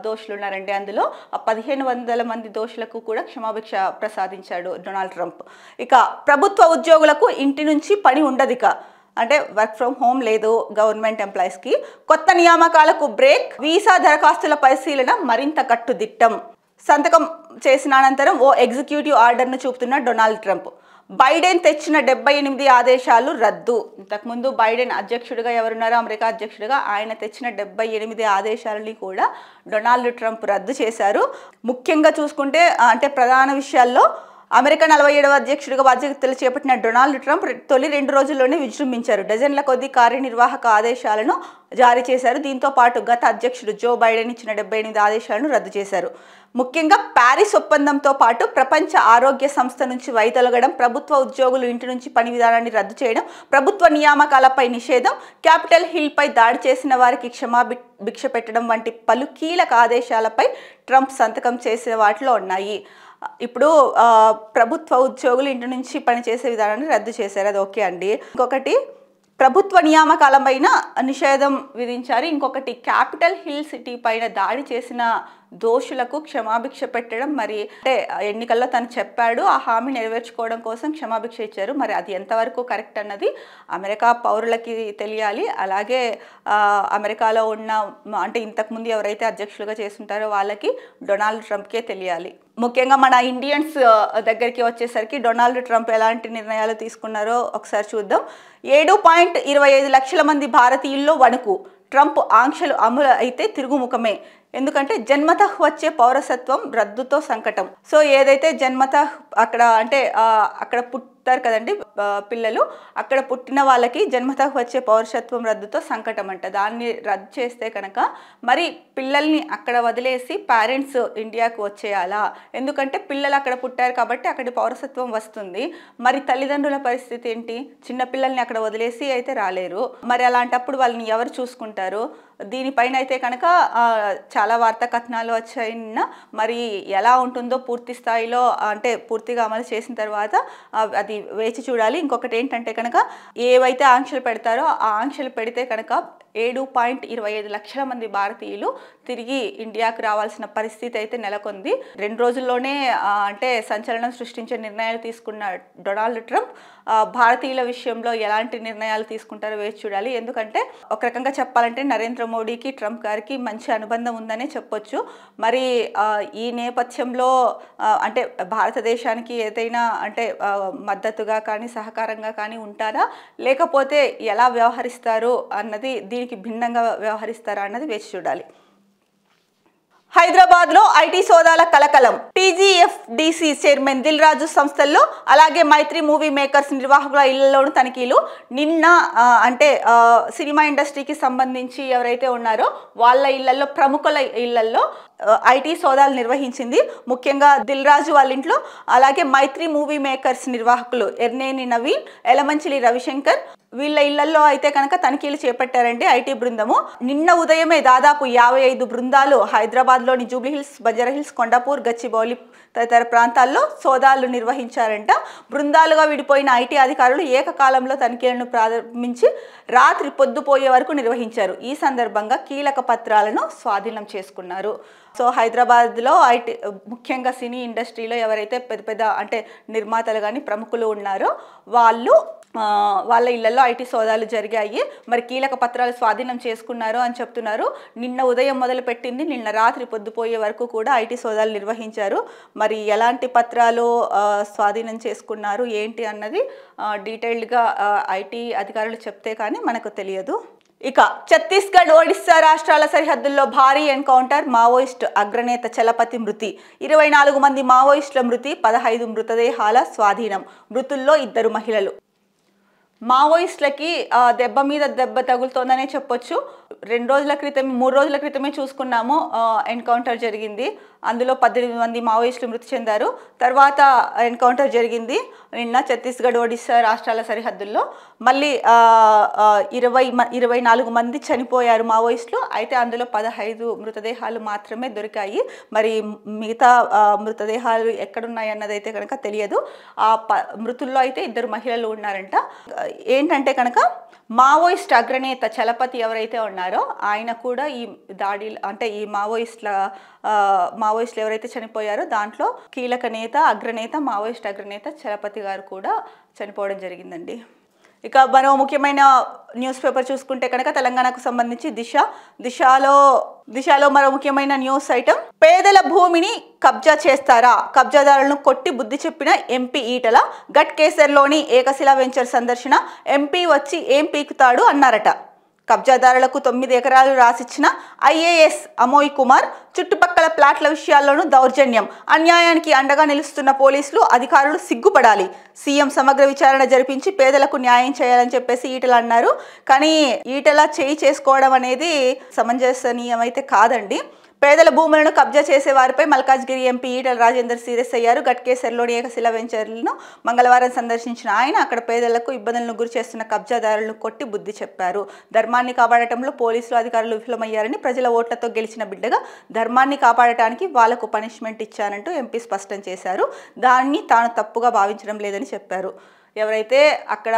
దోషులు ఉన్నారండి. అందులో ఆ 1500 మంది దోషులకు కూడా క్షమాభిక్ష ప్రసాదించాడు డొనాల్డ్ ట్రంప్. ఇక ప్రభుత్వ ఉద్యోగులకు ఇంటి నుంచి పని ఉండదు, ఇక అంటే వర్క్ ఫ్రమ్ హోమ్ లేదు గవర్నమెంట్ ఎంప్లాయీస్కి. కొత్త నియామకాలకు బ్రేక్. వీసా దరఖాస్తుల పరిశీలన మరింత కట్టుదిట్టం. సంతకం చేసిన అనంతరం ఓ ఎగ్జిక్యూటివ్ ఆర్డర్ను చూపుతున్న డొనాల్డ్ ట్రంప్. బైడెన్ తెచ్చిన 78 ఆదేశాలు రద్దు. ఇంతకుముందు బైడెన్ అధ్యక్షుడిగా ఎవరున్నారో అమెరికా అధ్యక్షుడిగా ఆయన తెచ్చిన 78 ఆదేశాలని కూడా డొనాల్డ్ ట్రంప్ రద్దు చేశారు. ముఖ్యంగా చూసుకుంటే అంటే ప్రధాన విషయాల్లో అమెరికా 47వ అధ్యక్షుడిగా బాధ్యతలు చేపట్టిన డొనాల్డ్ ట్రంప్ తొలి 2 రోజుల్లోనే విజృంభించారు. డజన్ల కొద్దీ కార్యనిర్వాహక ఆదేశాలను జారీ చేశారు. దీంతో పాటు గత అధ్యక్షుడు జో బైడెన్ ఇచ్చిన 78 ఆదేశాలను రద్దు చేశారు. ముఖ్యంగా ప్యారిస్ ఒప్పందంతో పాటు ప్రపంచ ఆరోగ్య సంస్థ నుంచి వైదొలగడం, ప్రభుత్వ ఉద్యోగులు ఇంటి నుంచి పని విధానాన్ని రద్దు చేయడం, ప్రభుత్వ నియామకాలపై నిషేధం, క్యాపిటల్ హిల్పై దాడి చేసిన వారికి భిక్ష పెట్టడం వంటి పలు కీలక ఆదేశాలపై ట్రంప్ సంతకం చేసిన వాటిలో ఉన్నాయి. ఇప్పుడు ప్రభుత్వ ఉద్యోగులు ఇంటి నుంచి పనిచేసే విధానాన్ని రద్దు చేశారు. అది ఓకే అండి. ఇంకొకటి ప్రభుత్వ నియామకాలపైన నిషేధం విధించారు. ఇంకొకటి క్యాపిటల్ హిల్ సిటీ పైన దాడి చేసిన దోషులకు క్షమాభిక్ష పెట్టడం. మరి అంటే ఎన్నికల్లో తను చెప్పాడు, ఆ హామీ నెరవేర్చుకోవడం కోసం క్షమాభిక్ష ఇచ్చారు. మరి అది ఎంతవరకు కరెక్ట్ అన్నది అమెరికా పౌరులకి తెలియాలి. అలాగే అమెరికాలో ఉన్న అంటే ఇంతకుముందు ఎవరైతే అధ్యక్షులుగా చేస్తుంటారో వాళ్ళకి, డొనాల్డ్ ట్రంప్కే తెలియాలి. ముఖ్యంగా మన ఇండియన్స్ దగ్గరికి వచ్చేసరికి డొనాల్డ్ ట్రంప్ ఎలాంటి నిర్ణయాలు తీసుకున్నారో ఒకసారి చూద్దాం. 7.25 లక్షల మంది భారతీయుల్లో వణుకు. ట్రంప్ ఆంక్షలు అమలు అయితే తిరుగుముఖమే. ఎందుకంటే జన్మతః వచ్చే పౌరసత్వం రద్దుతో సంకటం. సో ఏదైతే జన్మతః అక్కడ అంటే అక్కడ పుట్టారు కదండి పిల్లలు, అక్కడ పుట్టిన వాళ్ళకి జన్మతః వచ్చే పౌరసత్వం రద్దుతో సంకటం అంట. దాన్ని రద్దు చేస్తే కనుక మరి పిల్లల్ని అక్కడ వదిలేసి పేరెంట్స్ ఇండియాకు వచ్చేయాలా? ఎందుకంటే పిల్లలు అక్కడ పుట్టారు కాబట్టి అక్కడి పౌరసత్వం వస్తుంది. మరి తల్లిదండ్రుల పరిస్థితి ఏంటి? చిన్న పిల్లల్ని అక్కడ వదిలేసి అయితే రాలేరు. మరి అలాంటప్పుడు వాళ్ళని ఎవరు చూసుకుంటారు? దీనిపైన అయితే కనుక చాలా వార్తా కథనాలు వచ్చాయి. మరి ఎలా ఉంటుందో పూర్తి స్థాయిలో అంటే పూర్తిగా అమలు చేసిన తర్వాత అది వేచి చూడాలి. ఇంకొకటి ఏంటంటే కనుక ఏవైతే ఆంక్షలు పెడతారో ఆ ఆంక్షలు పెడితే కనుక 7.25 లక్షల మంది భారతీయులు తిరిగి ఇండియాకు రావాల్సిన పరిస్థితి అయితే నెలకొంది. 2 రోజుల్లోనే అంటే సంచలనం సృష్టించే నిర్ణయాలు తీసుకున్న డొనాల్డ్ ట్రంప్ భారతీయుల విషయంలో ఎలాంటి నిర్ణయాలు తీసుకుంటారో వేచి చూడాలి. ఎందుకంటే ఒక రకంగా చెప్పాలంటే నరేంద్ర మోడీకి ట్రంప్ గారికి మంచి అనుబంధం ఉందనే చెప్పొచ్చు. మరి ఈ నేపథ్యంలో అంటే భారతదేశానికి ఏదైనా అంటే మద్దతుగా కానీ సహకారంగా కానీ ఉంటారా, లేకపోతే ఎలా వ్యవహరిస్తారు అన్నది, దీనికి భిన్నంగా వ్యవహరిస్తారా అన్నది వేచి చూడాలి. హైదరాబాద్లో ఐటీ సోదాల కలకలం. టీజీఎఫ్డీసీ చైర్మన్ దిల్ రాజు సంస్థల్లో, అలాగే మైత్రి మూవీ మేకర్స్ నిర్వాహకుల ఇళ్లలోనూ తనిఖీలు. నిన్న అంటే సినిమా ఇండస్ట్రీకి సంబంధించి ఎవరైతే ఉన్నారో వాళ్ళ ఇళ్లలో, ప్రముఖుల ఇళ్లలో ఐటీ సోదాలు నిర్వహించింది. ముఖ్యంగా దిల్ రాజు వాళ్ళ ఇంట్లో, అలాగే మైత్రి మూవీ మేకర్స్ నిర్వాహకులు ఎర్నేని నవీన్, ఎలమంచిలి రవిశంకర్ వీళ్ళ ఇళ్లలో అయితే కనుక తనిఖీలు చేపట్టారండి ఐటీ బృందము. నిన్న ఉదయమే దాదాపు 55 బృందాలు హైదరాబాద్లోని జూబ్లీహిల్స్, బంజారాహిల్స్, కొండాపూర్, గచ్చిబౌలి తదితర ప్రాంతాల్లో సోదాలు నిర్వహించారంట. బృందాలుగా విడిపోయిన ఐటీ అధికారులు ఏకకాలంలో తనిఖీలను ప్రారంభించి రాత్రి పొద్దుపోయే వరకు నిర్వహించారు. ఈ సందర్భంగా కీలక పత్రాలను స్వాధీనం చేసుకున్నారు. సో హైదరాబాద్లో ఐటీ ముఖ్యంగా సినీ ఇండస్ట్రీలో ఎవరైతే పెద్ద పెద్ద అంటే నిర్మాతలు కానీ ప్రముఖులు ఉన్నారో వాళ్ళ ఇళ్లలో ఐటీ సోదాలు జరిగాయి. మరి కీలక పత్రాలు స్వాధీనం చేసుకున్నారు అని చెప్తున్నారు. నిన్న ఉదయం మొదలు పెట్టింది, నిన్న రాత్రి పొద్దుపోయే వరకు కూడా ఐటీ సోదాలు నిర్వహించారు. మరి ఎలాంటి పత్రాలు స్వాధీనం చేసుకున్నారు ఏంటి అన్నది డీటెయిల్డ్గా ఐటీ అధికారులు చెప్తే కానీ మనకు తెలియదు. ఇక ఛత్తీస్గఢ్, ఒడిశా రాష్ట్రాల సరిహద్దుల్లో భారీ ఎన్కౌంటర్. మావోయిస్ట్ అగ్రనేత చలపతి మృతి. 24 మంది మావోయిస్టుల మృతి, 15 మృతదేహాల స్వాధీనం. మృతుల్లో 2 మహిళలు. మావోయిస్టులకి దెబ్బ మీద దెబ్బ తగులుతోందనే చెప్పొచ్చు. 2 రోజుల క్రితం 3 రోజుల క్రితమే చూసుకున్నాము ఎన్కౌంటర్ జరిగింది. అందులో 18 మంది మావోయిస్టులు మృతి చెందారు. తర్వాత ఎన్కౌంటర్ జరిగింది నిన్న ఛత్తీస్గఢ్, ఒడిశా రాష్ట్రాల సరిహద్దుల్లో. మళ్ళీ 24 మంది చనిపోయారు మావోయిస్టులు. అయితే అందులో 15 మృతదేహాలు మాత్రమే దొరికాయి. మరి మిగతా మృతదేహాలు ఎక్కడున్నాయి అన్నది అయితే కనుక తెలియదు. ఆ మృతుల్లో అయితే 2 మహిళలు ఉన్నారంట. ఏంటంటే కనుక మావోయిస్ట్ అగ్రనేత చలపతి ఎవరైతే ఉన్నారో ఆయన కూడా ఈ దాడి అంటే ఈ మావోయిస్టులు ఎవరైతే చనిపోయారో దాంట్లో కీలక నేత, అగ్రనేత, మావోయిస్ట్ అగ్రనేత చలపతి గారు కూడా చనిపోవడం జరిగిందండి. ఇక మరో ముఖ్యమైన న్యూస్ పేపర్ చూసుకుంటే కనుక తెలంగాణకు సంబంధించి దిశలో మరో ముఖ్యమైన న్యూస్ ఐటమ్. పేదల భూమిని కబ్జా చేస్తారా? కబ్జాదారులను కొట్టి బుద్ధి చెప్పిన ఎంపీ ఈటల. గట్ కేసర్లోని ఏకశిలా వెంచర్ సందర్శన. ఎంపీ వచ్చి ఏం పీకుతాడు అన్నారట. కబ్జాదారులకు 9 ఎకరాలు రాసిచ్చిన ఐఏఎస్ అమోయ్ కుమార్, చుట్టుపక్కల ప్లాట్ల విషయాల్లోనూ దౌర్జన్యం, అన్యాయానికి అండగా నిలుస్తున్న పోలీసులు అధికారులు సిగ్గుపడాలి, సీఎం సమగ్ర విచారణ జరిపించి పేదలకు న్యాయం చేయాలని చెప్పేసి ఈటల అన్నారు. కానీ ఈటల చేయి చేసుకోవడం అనేది సమంజసనీయం అయితే కాదండి. పేదల భూములను కబ్జా చేసే వారిపై మల్కాజ్గిరి ఎంపీ ఈటల రాజేందర్ సీరియస్ అయ్యారు. గట్కేసర్లోని ఏకశిల వెంచర్లను మంగళవారం సందర్శించిన ఆయన అక్కడ పేదలకు ఇబ్బందులను గురి చేస్తున్న కబ్జాదారులను కొట్టి బుద్ధి చెప్పారు. ధర్మాన్ని కాపాడటంలో పోలీసులు అధికారులు విఫలమయ్యారని, ప్రజల ఓట్లతో గెలిచిన బిడ్డగా ధర్మాన్ని కాపాడటానికి వాళ్లకు పనిష్మెంట్ ఇచ్చానంటూ ఎంపీ స్పష్టం చేశారు. దాన్ని తాను తప్పుగా భావించడం లేదని చెప్పారు. ఎవరైతే అక్కడ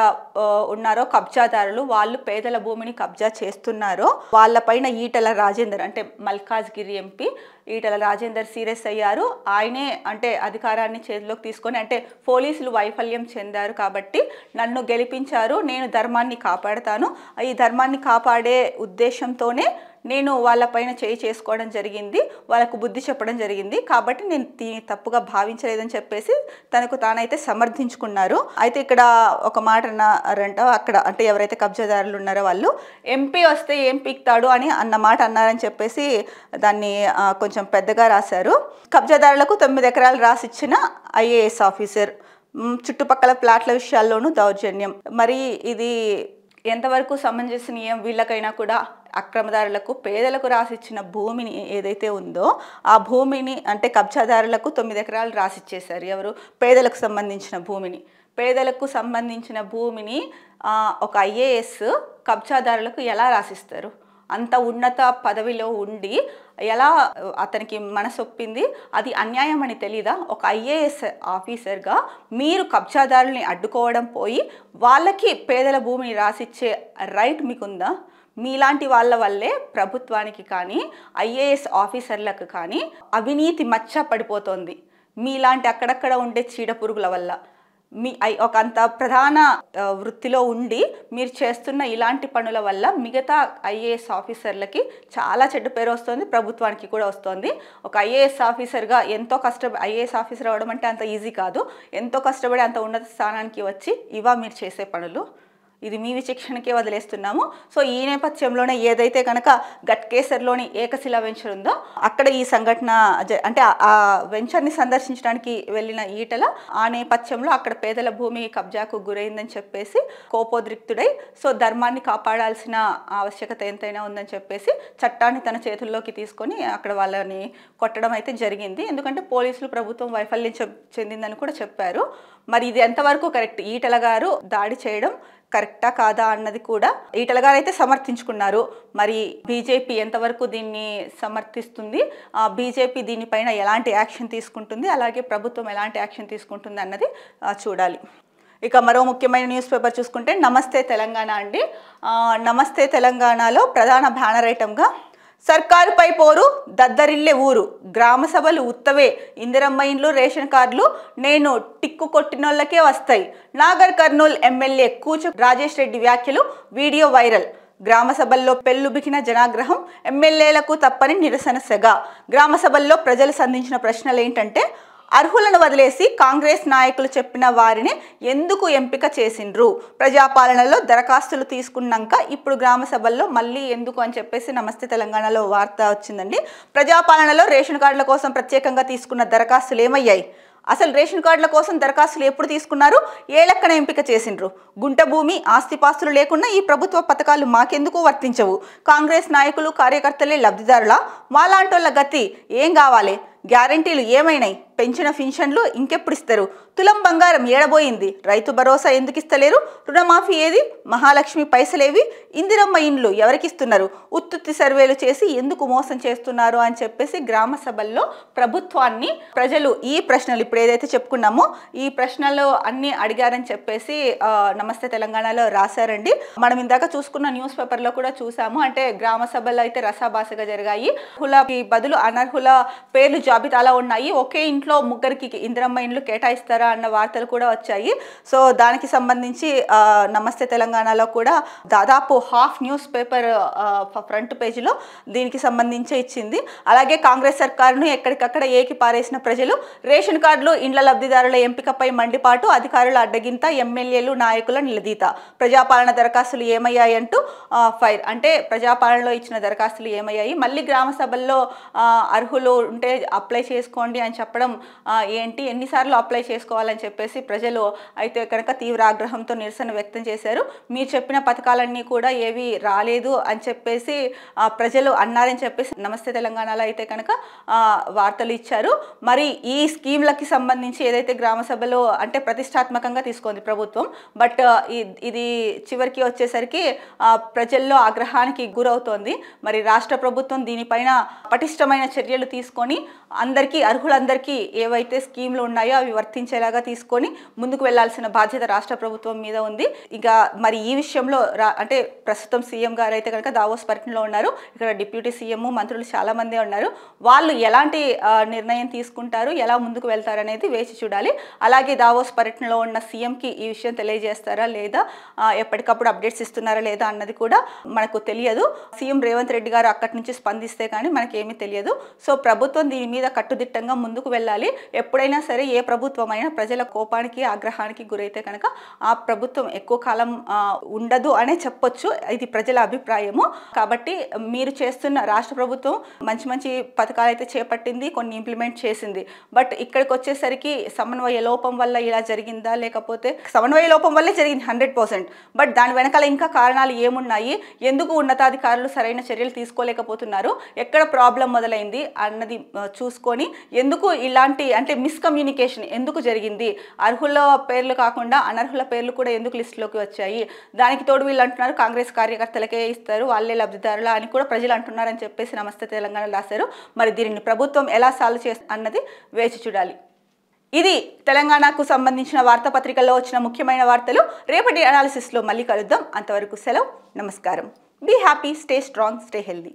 ఉన్నారో కబ్జాదారులు, వాళ్ళు పేదల భూమిని కబ్జా చేస్తున్నారో వాళ్ళపైన ఈటల రాజేందర్ అంటే మల్కాజ్గిరి ఎంపీ ఈటల రాజేందర్ సీరియస్ అయ్యారు. ఆయనే అంటే అధికారాన్ని చేతిలోకి తీసుకొని అంటే పోలీసులు వైఫల్యం చెందారు కాబట్టి నన్ను గెలిపించారు, నేను ధర్మాన్ని కాపాడతాను, ఈ ధర్మాన్ని కాపాడే ఉద్దేశంతోనే నేను వాళ్ళపైన చేయి చేసుకోవడం జరిగింది, వాళ్ళకు బుద్ధి చెప్పడం జరిగింది, కాబట్టి నేను దీన్ని తప్పుగా భావించలేదని చెప్పేసి తనకు తానైతే సమర్థించుకున్నారు. అయితే ఇక్కడ ఒక మాట అన్నారంట, అక్కడ అంటే ఎవరైతే కబ్జాదారులు ఉన్నారో వాళ్ళు ఎంపీ వస్తే ఏం పీక్తాడు అని అన్న మాట అన్నారని చెప్పేసి దాన్ని కొంచెం పెద్దగా రాశారు. కబ్జాదారులకు 9 ఎకరాలు రాసిచ్చిన ఐఏఎస్ ఆఫీసర్, చుట్టుపక్కల ప్లాట్ల విషయాల్లోనూ దౌర్జన్యం. మరి ఇది ఎంతవరకు సమంజసనీయం? వీళ్ళకైనా కూడా అక్రమదారులకు పేదలకు రాసిచ్చిన భూమిని ఏదైతే ఉందో ఆ భూమిని అంటే కబ్జాదారులకు 9 ఎకరాలు రాసిచ్చేశారు. ఎవరు? పేదలకు సంబంధించిన భూమిని. పేదలకు సంబంధించిన భూమిని ఒక ఐఏఎస్ కబ్జాదారులకు ఎలా రాసిస్తారు? అంత ఉన్నత పదవిలో ఉండి ఎలా అతనికి మనసొప్పింది? అది అన్యాయం అని తెలీదా? ఒక ఐఏఎస్ ఆఫీసర్గా మీరు కబ్జాదారుల్ని అడ్డుకోవడం పోయి వాళ్ళకి పేదల భూమిని రాసిచ్చే రైట్ మీకుందా? మీలాంటి వాళ్ళ వల్లే ప్రభుత్వానికి కానీ ఐఏఎస్ ఆఫీసర్లకు కానీ అవినీతి మచ్చ పడిపోతుంది. మీలాంటి అక్కడక్కడ ఉండే చీడ పురుగుల వల్ల. మీ ఒక అంత ప్రధాన వృత్తిలో ఉండి మీరు చేస్తున్న ఇలాంటి పనుల వల్ల మిగతా ఐఏఎస్ ఆఫీసర్లకి చాలా చెడ్డ పేరు వస్తుంది, ప్రభుత్వానికి కూడా వస్తుంది. ఒక ఐఏఎస్ ఆఫీసర్గా ఎంతో ఐఏఎస్ ఆఫీసర్ అవ్వడం అంటే అంత ఈజీ కాదు. ఎంతో కష్టపడి అంత ఉన్నత స్థానానికి వచ్చి ఇవా మీరు చేసే పనులు? ఇది మీ విచక్షణకే వదిలేస్తున్నాము. సో ఈ నేపథ్యంలోనే ఏదైతే కనుక గట్కేసర్లోని ఏకశిల వెంచర్ ఉందో అక్కడ ఈ సంఘటన అంటే ఆ వెంచర్ని సందర్శించడానికి వెళ్ళిన ఈటల ఆ నేపథ్యంలో అక్కడ పేదల భూమి కబ్జాకు గురైందని చెప్పేసి కోపోద్రిక్తుడై సో ధర్మాన్ని కాపాడాల్సిన ఆవశ్యకత ఎంతైనా ఉందని చెప్పేసి చట్టాన్ని తన చేతుల్లోకి తీసుకొని అక్కడ వాళ్ళని కొట్టడం అయితే జరిగింది. ఎందుకంటే పోలీసులు ప్రభుత్వం వైఫల్యం చెందిందని కూడా చెప్పారు. మరి ఇది ఎంతవరకు కరెక్ట్? ఈటల గారు దాడి చేయడం కరెక్టా కాదా అన్నది కూడా ఈటల గారు అయితే సమర్థించుకున్నారు. మరి బీజేపీ ఎంతవరకు దీన్ని సమర్థిస్తుంది, బీజేపీ దీనిపైన ఎలాంటి యాక్షన్ తీసుకుంటుంది, అలాగే ప్రభుత్వం ఎలాంటి యాక్షన్ తీసుకుంటుంది అన్నది చూడాలి. ఇక మరో ముఖ్యమైన న్యూస్ పేపర్ చూసుకుంటే నమస్తే తెలంగాణ అండి. నమస్తే తెలంగాణలో ప్రధాన బ్యానర్ ఐటమ్గా సర్కారుపై పోరు, దద్దరిల్లే ఊరు, గ్రామ సభలు ఉత్తవే, ఇందిరమ్మ ఇండ్లు, రేషన్ కార్డులు నేను టిక్కు కొట్టినోళ్ళకే వస్తాయి, నాగర్ కర్నూల్ ఎమ్మెల్యే కూచ రాజేష్ రెడ్డి వ్యాఖ్యలు వీడియో వైరల్, గ్రామ సభల్లో పెళ్లుబికిన జనాగ్రహం, ఎమ్మెల్యేలకు తప్పని నిరసన సెగ. గ్రామ సభల్లో ప్రజలు సంధించిన ప్రశ్నలు ఏంటంటే అర్హులను వదిలేసి కాంగ్రెస్ నాయకులు చెప్పిన వారిని ఎందుకు ఎంపిక చేసిండ్రు, ప్రజాపాలనలో దరఖాస్తులు తీసుకున్నాక ఇప్పుడు గ్రామ సభల్లో మళ్ళీ ఎందుకు అని చెప్పేసి నమస్తే తెలంగాణలో వార్త వచ్చిందండి. ప్రజాపాలనలో రేషన్ కార్డుల కోసం ప్రత్యేకంగా తీసుకున్న దరఖాస్తులు ఏమయ్యాయి, అసలు రేషన్ కార్డుల కోసం దరఖాస్తులు ఎప్పుడు తీసుకున్నారు, ఏ లెక్కన ఎంపిక చేసిండ్రు, గుంట భూమి ఆస్తిపాస్తులు లేకుండా ఈ ప్రభుత్వ పథకాలు మాకెందుకు వర్తించవు, కాంగ్రెస్ నాయకులు కార్యకర్తలే లబ్ధిదారులా, మాలాంటోళ్ళ గతి ఏం కావాలి, గ్యారంటీలు ఏమైనాయి, పెంచిన పెన్షన్లు ఇంకెప్పుడు ఇస్తారు, తులం బంగారం ఏడబోయింది, రైతు భరోసా ఎందుకు ఇస్తలేరు, రుణమాఫీ ఏది, మహాలక్ష్మి పైసలేవి, ఇందిరమ్మ ఇండ్లు ఎవరికిస్తున్నారు, ఉత్తుత్తి సర్వేలు చేసి ఎందుకు మోసం చేస్తున్నారు అని చెప్పేసి గ్రామ సభల్లో ప్రభుత్వాన్ని ప్రజలు ఈ ప్రశ్నలు ఇప్పుడు ఏదైతే చెప్పుకున్నామో ఈ ప్రశ్నలు అన్ని అడిగారని చెప్పేసి నమస్తే తెలంగాణలో రాశారండి. మనం ఇందాక చూసుకున్న న్యూస్ పేపర్లో కూడా చూసాము. అంటే గ్రామ సభల్లో అయితే రసాభాసగా జరిగాయి. అర్హుల బదులు అనర్హుల పేర్లు జాబితాలో ఉన్నాయి. ఒకే ఇంట్లో ముగ్గురికి ఇందిరమ్మ ఇండ్లు కేటాయిస్తారా అన్న వార్తలు కూడా వచ్చాయి. సో దానికి సంబంధించి నమస్తే తెలంగాణలో కూడా దాదాపు హాఫ్ న్యూస్ పేపర్ ఫ్రంట్ పేజీలో దీనికి సంబంధించి ఇచ్చింది. అలాగే కాంగ్రెస్ సర్కారును ఎక్కడికక్కడ ఏకి పారేసిన ప్రజలు, రేషన్ కార్డులు, ఇండ్ల లబ్ధిదారుల ఎంపికపై మండిపాటు, అధికారుల అడ్డగింత, ఎమ్మెల్యేలు నాయకుల నిలదీత, ప్రజాపాలన దరఖాస్తులు ఏమయ్యాయంటూ ఫైర్. అంటే ప్రజాపాలనలో ఇచ్చిన దరఖాస్తులు ఏమయ్యాయి, మళ్ళీ గ్రామ సభల్లో అర్హులు ఉంటే అప్లై చేసుకోండి అని చెప్పడం ఏంటి, ఎన్నిసార్లు అప్లై చేసుకోవాలని చెప్పేసి ప్రజలు అయితే కనుక తీవ్ర ఆగ్రహంతో నిరసన వ్యక్తం చేశారు. మీరు చెప్పిన పథకాలన్నీ కూడా ఏవి రాలేదు అని చెప్పేసి ప్రజలు అన్నారని చెప్పేసి నమస్తే తెలంగాణలో అయితే కనుక వార్తలు ఇచ్చారు. మరి ఈ స్కీమ్లకి సంబంధించి ఏదైతే గ్రామ సభలో అంటే ప్రతిష్టాత్మకంగా తీసుకుంది ప్రభుత్వం, బట్ ఇది చివరికి వచ్చేసరికి ప్రజల్లో ఆగ్రహానికి గురవుతోంది. మరి రాష్ట్ర ప్రభుత్వం దీనిపైన పటిష్టమైన చర్యలు తీసుకొని అందరికీ, అర్హులందరికీ ఏవైతే స్కీమ్లు ఉన్నాయో అవి వర్తించేలాగా తీసుకొని ముందుకు వెళ్లాల్సిన బాధ్యత రాష్ట్ర ప్రభుత్వం మీద ఉంది. ఇక మరి ఈ విషయంలో అంటే ప్రస్తుతం సీఎం గారు అయితే కనుక దావోస్ పర్యటనలో ఉన్నారు. ఇక్కడ డిప్యూటీ సీఎం, మంత్రులు చాలా మంది ఉన్నారు. వాళ్ళు ఎలాంటి నిర్ణయం తీసుకుంటారు, ఎలా ముందుకు వెళ్తారు అనేది వేచి చూడాలి. అలాగే దావోస్ పర్యటనలో ఉన్న సీఎంకి ఈ విషయం తెలియజేస్తారా లేదా, ఎప్పటికప్పుడు అప్డేట్స్ ఇస్తున్నారా లేదా అన్నది కూడా మనకు తెలియదు. సీఎం రేవంత్ రెడ్డి గారు అక్కడి నుంచి స్పందిస్తే కానీ మనకేమీ తెలియదు. సో ప్రభుత్వం దీని మీద కట్టుదిట్టంగా ముందుకు వెళ్ళాలి. ఎప్పుడైనా సరే ఏ ప్రభుత్వం అయినా ప్రజల కోపానికి, ఆగ్రహానికి గురైతే కనుక ఆ ప్రభుత్వం ఎక్కువ కాలం ఉండదు అనే చెప్పొచ్చు. ఇది ప్రజల అభిప్రాయము. కాబట్టి మీరు చేస్తున్న రాష్ట్ర ప్రభుత్వం మంచి మంచి పథకాలు అయితే చేపట్టింది, కొన్ని ఇంప్లిమెంట్ చేసింది. బట్ ఇక్కడికి వచ్చేసరికి సమన్వయ లోపం వల్ల ఇలా జరిగిందా, లేకపోతే సమన్వయ లోపం వల్లే జరిగింది 100%. బట్ దాని వెనకాల ఇంకా కారణాలు ఏమున్నాయి, ఎందుకు ఉన్నతాధికారులు సరైన చర్యలు తీసుకోలేకపోతున్నారు, ఎక్కడ ప్రాబ్లం మొదలైంది అన్నది చూసుకొని ఎందుకు ఇలాంటి అంటే మిస్కమ్యూనికేషన్ ఎందుకు జరిగింది, అర్హుల పేర్లు కాకుండా అనర్హుల పేర్లు కూడా ఎందుకు లిస్టులోకి వచ్చాయి, దానికి తోడు వీళ్ళు అంటున్నారు కాంగ్రెస్ కార్యకర్తలకే ఇస్తారు, వాళ్ళే లబ్ధిదారులా అని కూడా ప్రజలు అంటున్నారని చెప్పేసి నమస్తే తెలంగాణ రాశారు. మరి దీనిని ప్రభుత్వం ఎలా సాల్వ్ చేస్తుంది అన్నది వేచి చూడాలి. ఇది తెలంగాణకు సంబంధించిన వార్తాపత్రికల్లో వచ్చిన ముఖ్యమైన వార్తలు. రేపటి అనాలిసిస్లో మళ్ళీ కలుద్దాం. అంతవరకు సెలవు, నమస్కారం. Be happy, stay strong, stay healthy.